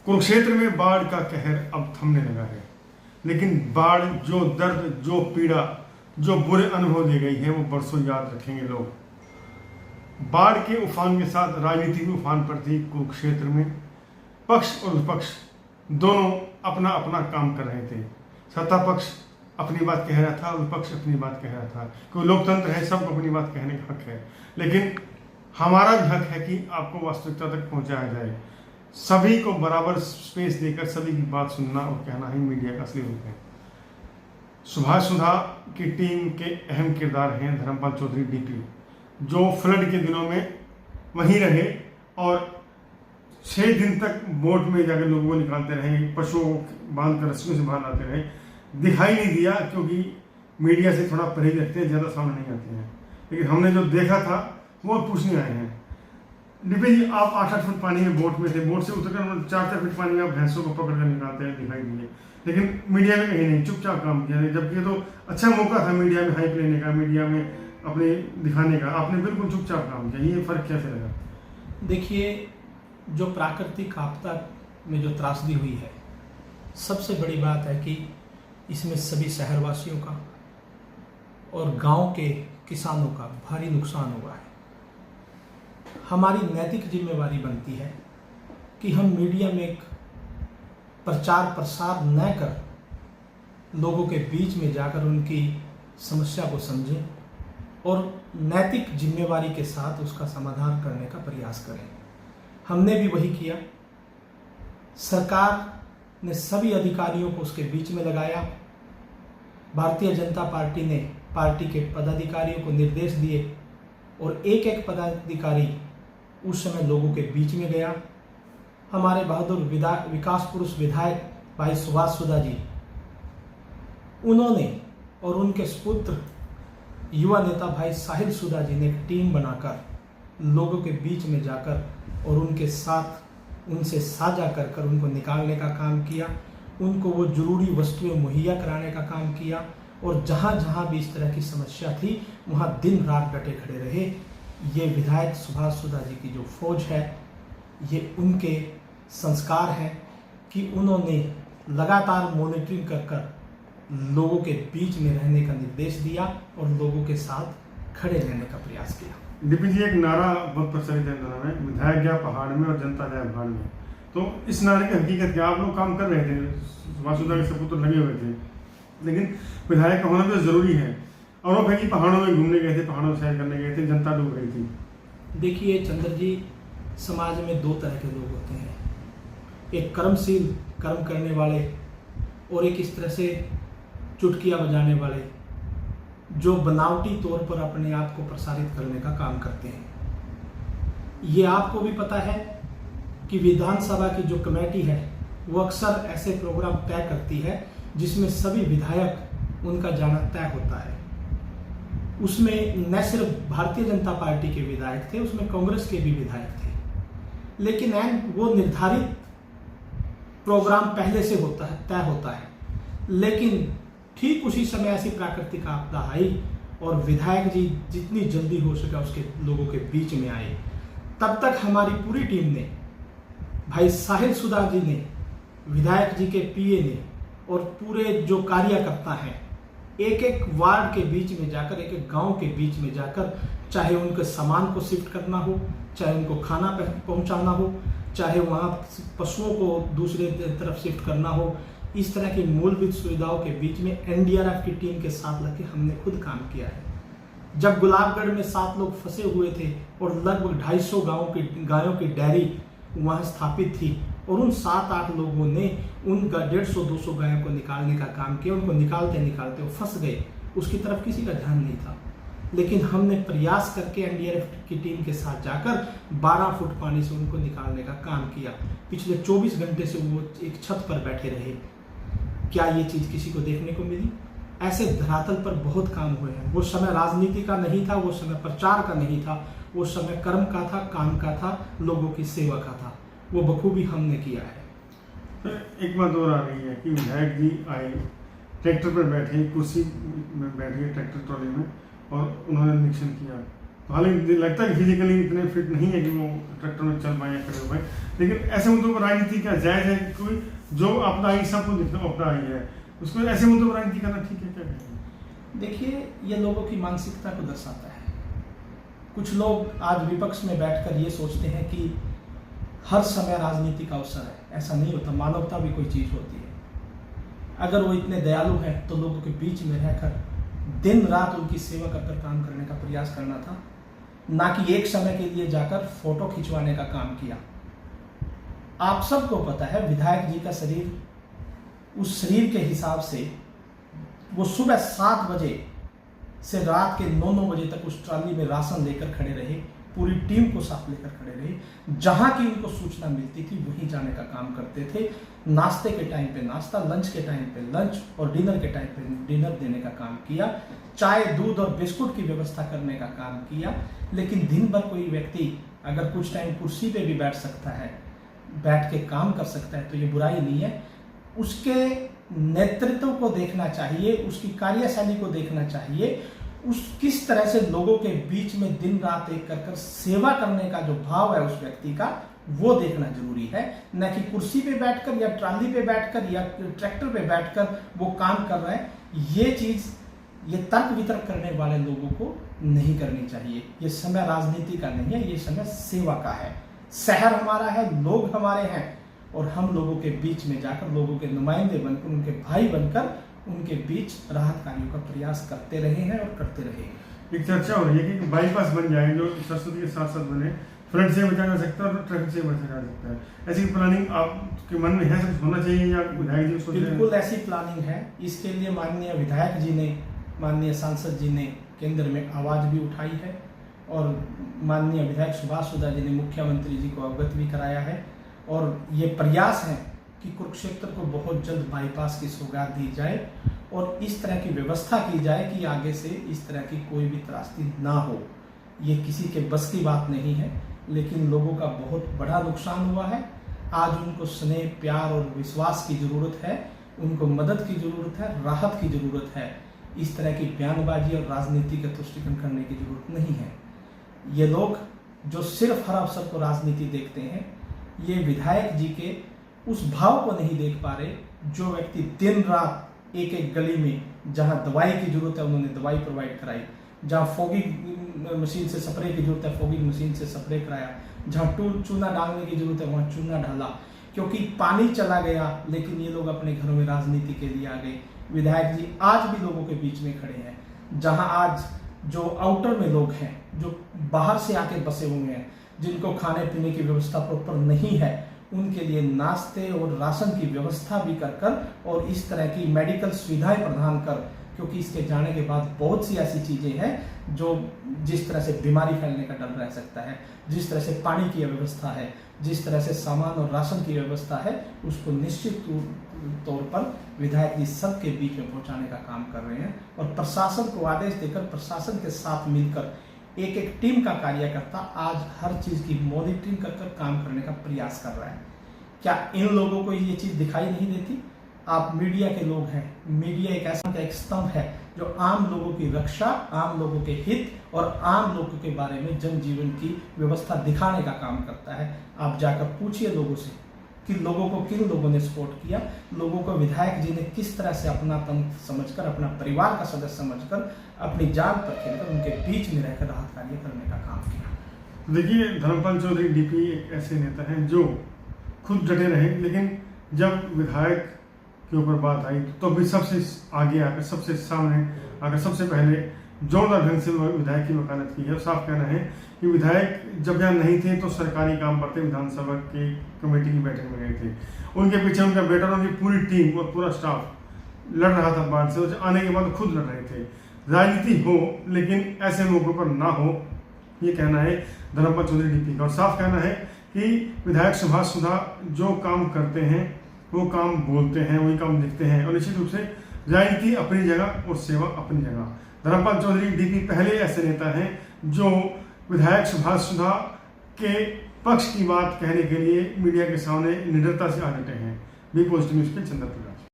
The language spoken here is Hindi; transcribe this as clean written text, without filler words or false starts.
कुरुक्षेत्र में बाढ़ का कहर अब थमने लगा है, लेकिन बाढ़ जो दर्द, जो पीड़ा, जो बुरे अनुभव दे गई है वो बरसों याद रखेंगे लोग। बाढ़ के उफान के साथ राजनीति भी उफान पर थी कुरुक्षेत्र में। पक्ष और विपक्ष दोनों अपना अपना काम कर रहे थे। सत्ता पक्ष अपनी बात कह रहा था, विपक्ष अपनी बात कह रहा था। कोई लोकतंत्र है, सबको अपनी बात कहने का हक है, लेकिन हमारा भी हक है कि आपको वास्तविकता तक पहुंचाया जाए। सभी को बराबर स्पेस देकर सभी की बात सुनना और कहना ही मीडिया का असली रूप है। सुभाष सुधा की टीम के अहम किरदार हैं धर्मपाल चौधरी डीपी, जो फ्लड के दिनों में वहीं रहे और 6 दिन तक बोट में जाकर लोगों को निकालते रहे, पशुओं को बांध कर रस्सियों से बाहर लाते रहे। दिखाई नहीं दिया क्योंकि मीडिया से थोड़ा परहेज रखते हैं, ज़्यादा सामने नहीं आते हैं, लेकिन हमने जो देखा था वो पूछने आए हैं। डिपी जी, आप 8-8 फुट पानी में बोट में थे, बोट से उतरकर 4-4 फीट पानी में आप भैंसों को पकड़ कर निकालते हैं, दिखाई दिए, लेकिन मीडिया में कहीं नहीं, चुपचाप काम किया। जबकि ये तो अच्छा मौका था मीडिया में हाइप लेने का, मीडिया में अपने दिखाने का, आपने बिल्कुल चुपचाप काम किया। ये फर्क कैसे लगा? देखिए, जो प्राकृतिक आपदा में जो त्रासदी हुई है, सबसे बड़ी बात है कि इसमें सभी शहरवासियों का और गांव के किसानों का भारी नुकसान हुआ है। हमारी नैतिक जिम्मेवारी बनती है कि हम मीडिया में एक प्रचार प्रसार न कर लोगों के बीच में जाकर उनकी समस्या को समझें और नैतिक जिम्मेवारी के साथ उसका समाधान करने का प्रयास करें। हमने भी वही किया। सरकार ने सभी अधिकारियों को उसके बीच में लगाया। भारतीय जनता पार्टी ने पार्टी के पदाधिकारियों को निर्देश दिए और एक एक पदाधिकारी उस समय लोगों के बीच में गया। हमारे बहादुर विकास पुरुष विधायक भाई सुभाष सुधा जी, उन्होंने और उनके सुपुत्र युवा नेता भाई साहिल सुधा जी ने एक टीम बनाकर लोगों के बीच में जाकर और उनके साथ उनसे साझा कर कर उनको निकालने का काम किया, उनको वो जरूरी वस्तुएं मुहैया कराने का काम किया और जहाँ जहाँ भी इस तरह की समस्या थी वहाँ दिन रात डटे खड़े रहे। ये विधायक सुभाष सुधा जी की जो फौज है, ये उनके संस्कार हैं कि उन्होंने लगातार मॉनिटरिंग कर कर लोगों के बीच में रहने का निर्देश दिया और लोगों के साथ खड़े रहने का प्रयास किया। डीपी जी, एक नारा बहुत प्रचलित है इंदौर में, विधायक गया पहाड़ में और जनता जाए भाड़ में। तो इस नारे की हकीकत क्या? आप लोग काम कर रहे थे, सुभाष सुधा के सपूत लगे हुए थे, लेकिन विधायक का होना भी जरूरी है। और कि पहाड़ों में घूमने गए थे, पहाड़ों में सैर करने गए थे, जनता डूब रही थी। देखिए चंद्र जी, समाज में 2 तरह के लोग होते हैं, एक कर्मशील कर्म करने वाले और एक इस तरह से चुटकियाँ बजाने वाले जो बनावटी तौर पर अपने आप को प्रसारित करने का काम करते हैं। ये आपको भी पता है कि विधानसभा की जो कमेटी है वो अक्सर ऐसे प्रोग्राम तय करती है जिसमें सभी विधायक उनका जाना तय होता है। उसमें न सिर्फ भारतीय जनता पार्टी के विधायक थे, उसमें कांग्रेस के भी विधायक थे, लेकिन वो निर्धारित प्रोग्राम पहले से होता है, तय होता है। लेकिन ठीक उसी समय ऐसी प्राकृतिक आपदा आई और विधायक जी जितनी जल्दी हो सका उसके लोगों के बीच में आए। तब तक हमारी पूरी टीम ने, भाई साहिल सुधा जी ने, विधायक जी के पीए ने और पूरे जो कार्यकर्ता हैं, एक एक वार्ड के बीच में जाकर, एक एक गांव के बीच में जाकर, चाहे उनके सामान को शिफ्ट करना हो, चाहे उनको खाना पहुंचाना हो, चाहे वहाँ पशुओं को दूसरे तरफ शिफ्ट करना हो, इस तरह की मूलभूत सुविधाओं के बीच में एनडीआरएफ की टीम के साथ लगे हमने खुद काम किया है। जब गुलाबगढ़ में 7 लोग फंसे हुए थे और लगभग 250 गायों की डेयरी वहाँ स्थापित थी और उन 7-8 लोगों ने उनका 150-200 गायों को निकालने का काम किया। उनको निकालते निकालते वो फंस गए, उसकी तरफ किसी का ध्यान नहीं था, लेकिन हमने प्रयास करके एनडीआरएफ की टीम के साथ जाकर 12 फुट पानी से उनको निकालने का काम किया। पिछले 24 घंटे से वो एक छत पर बैठे रहे। क्या ये चीज़ किसी को देखने को मिली? ऐसे धरातल पर बहुत काम हुए हैं। वो समय राजनीति का नहीं था, वो समय प्रचार का नहीं था, वो समय कर्म का था, काम का था, लोगों की सेवा का था। वो बखूबी हमने किया है। तो एक बात और आ रही है कि विधायक जी आए, ट्रैक्टर पर बैठे, कुर्सी में बैठे ट्रैक्टर ट्रॉली में, और उन्होंने निरीक्षण किया। हालांकि लगता है कि फिजिकली इतने फिट नहीं है कि वो ट्रैक्टर में चल पाए या खड़े हो पाए, लेकिन ऐसे मुद्दों पर राजनीति क्या जायज है? कोई जो अपना ही सबको दिखना अपना ही है, उसको ऐसे मुद्दों पर राजनीति करना ठीक है क्या कहेंगे? देखिए, ये लोगों की मानसिकता को दर्शाता है। कुछ लोग आज विपक्ष में बैठकर ये सोचते हैं कि हर समय राजनीति का अवसर है। ऐसा नहीं होता। मानवता भी कोई चीज़ होती है। अगर वो इतने दयालु हैं तो लोगों के बीच में रहकर दिन रात उनकी सेवा कर काम करने का प्रयास करना था, ना कि एक समय के लिए जाकर फोटो खिंचवाने का काम किया। आप सबको पता है, विधायक जी का शरीर, उस शरीर के हिसाब से वो सुबह 7 बजे से रात के 9 बजे तक उस ट्राली में राशन लेकर खड़े रहे, पूरी टीम को साथ लेकर खड़े रहे। जहां की उनको सूचना मिलती थी वहीं जाने का काम करते थे। नाश्ते के टाइम पे नाश्ता, लंच के टाइम पे लंच और डिनर के टाइम पे डिनर देने का काम किया। चाय, दूध और बिस्कुट की व्यवस्था करने का काम किया। लेकिन दिन भर कोई व्यक्ति अगर कुछ टाइम कुर्सी पे भी बैठ सकता है, बैठ के काम कर सकता है, तो ये बुराई नहीं है। उसके नेतृत्व को देखना चाहिए, उसकी कार्यशैली को देखना चाहिए, उस किस तरह से लोगों के बीच में दिन रात एक कर सेवा करने का जो भाव है उस व्यक्ति का, वो देखना जरूरी है। न कि कुर्सी पे बैठकर या ट्राली पे बैठकर या ट्रैक्टर पे बैठकर वो काम कर रहे हैं। ये चीज, ये तर्क वितर्क करने वाले लोगों को नहीं करनी चाहिए। ये समय राजनीति का नहीं है, ये समय सेवा का है। शहर हमारा है, लोग हमारे हैं, और हम लोगों के बीच में जाकर लोगों के नुमाइंदे बनकर, उनके भाई बनकर उनके बीच राहत कार्यों का प्रयास करते रहे हैं और करते रहेंगे। एक चर्चा हो रही है कि बाईपास बन जाए जो सरस्वती के साथ साथ बने, फ्रंट से बचा जा सकता है और ट्रैफिक से बचा जा सकता है। ऐसी प्लानिंग आपके मन में है, सब होना चाहिए या विधायक जी सोच रहे हैं? बिल्कुल ऐसी प्लानिंग है। इसके लिए माननीय विधायक जी ने, माननीय सांसद जी ने केंद्र में आवाज भी उठाई है और माननीय विधायक सुभाष सुधा जी ने मुख्यमंत्री जी को अवगत भी कराया है। और ये प्रयास है कि कुरुक्षेत्र को बहुत जल्द बाईपास की सौगात दी जाए और इस तरह की व्यवस्था की जाए कि आगे से इस तरह की कोई भी त्रासदी ना हो। ये किसी के बस की बात नहीं है, लेकिन लोगों का बहुत बड़ा नुकसान हुआ है। आज उनको स्नेह, प्यार और विश्वास की जरूरत है, उनको मदद की जरूरत है, राहत की जरूरत है। इस तरह की बयानबाजी और राजनीति का तुष्टिकरण करने की जरूरत नहीं है। ये लोग जो सिर्फ हर अवसर को राजनीति देखते हैं, ये विधायक जी के उस भाव को नहीं देख पा रहे। जो व्यक्ति दिन रात एक एक गली में जहां दवाई की जरूरत है उन्होंने दवाई प्रोवाइड कराई, जहां फॉगिंग मशीन से स्प्रे की जरूरत है फॉगिंग मशीन से स्प्रे कराया, जहां चूना डालने की जरूरत है वहां चूना डाला, क्योंकि पानी चला गया। लेकिन ये लोग अपने घरों में राजनीति के लिए आ गए। विधायक जी आज भी लोगों के बीच में खड़े हैं। जहां आज जो आउटर में लोग हैं, जो बाहर से आके बसे हुए हैं, जिनको खाने पीने की व्यवस्था प्रॉपर नहीं है, उनके लिए नाश्ते और राशन की व्यवस्था भी कर और इस तरह की मेडिकल सुविधाएं प्रदान कर, क्योंकि इसके जाने के बाद बहुत सी ऐसी चीजें हैं जो जिस तरह से बीमारी फैलने का डर रह सकता है, जिस तरह से पानी की व्यवस्था है, जिस तरह से सामान और राशन की व्यवस्था है, उसको निश्चित तौर पर विधायक जी सबके बीच में पहुंचाने का काम कर रहे हैं। और प्रशासन को आदेश देकर, प्रशासन के साथ मिलकर एक एक टीम का कार्यकर्ता आज हर चीज की मॉनिटरिंग कर काम करने का प्रयास कर रहा है। क्या इन लोगों को ये चीज दिखाई नहीं देती? आप मीडिया के लोग हैं। मीडिया एक ऐसा एक स्तंभ है जो आम लोगों की रक्षा, आम लोगों के हित और आम लोगों के बारे में जनजीवन की व्यवस्था दिखाने का काम करता है। आप जाकर पूछिए लोगों से कि लोगों को किन लोगों ने सपोर्ट किया, लोगों को विधायक जी ने किस तरह से अपनापन समझकर, अपना परिवार का सदस्य समझकर, अपनी जान पर खेलकर उनके बीच में रहकर राहत कार्य करने का काम किया। देखिए, धर्मपाल चौधरी डीपी एक ऐसे नेता हैं जो खुद डटे रहे, लेकिन जब विधायक के ऊपर बात आई तो भी सबसे आगे आकर, सबसे सामने आकर, सबसे पहले जोरदार ढंग से विधायक की वकालत की है। साफ कहना है कि विधायक जब यहाँ नहीं थे तो सरकारी काम पर थे, विधानसभा की कमेटी की बैठक में गए थे। उनके पीछे उनका बेटा और उनकी पूरी टीम और पूरा स्टाफ लड़ रहा था बाढ़ से, और आने के बाद खुद लड़ रहे थे। राजनीति हो लेकिन ऐसे मौकों पर ना हो, ये कहना है धर्मपाल चौधरी डीपी का। और साफ कहना है कि विधायक सुभाष सुधा जो काम करते हैं वो काम बोलते हैं, वही काम लिखते हैं, और निश्चित रूप से राजनीति अपनी जगह और सेवा अपनी जगह। धर्मपाल चौधरी डीपी पहले ऐसे नेता हैं जो विधायक सुभाष सुधा के पक्ष की बात कहने के लिए मीडिया के सामने निडरता से आ डटे हैं। बी पॉजिटिव न्यूज़ के चंद्र प्रकाश।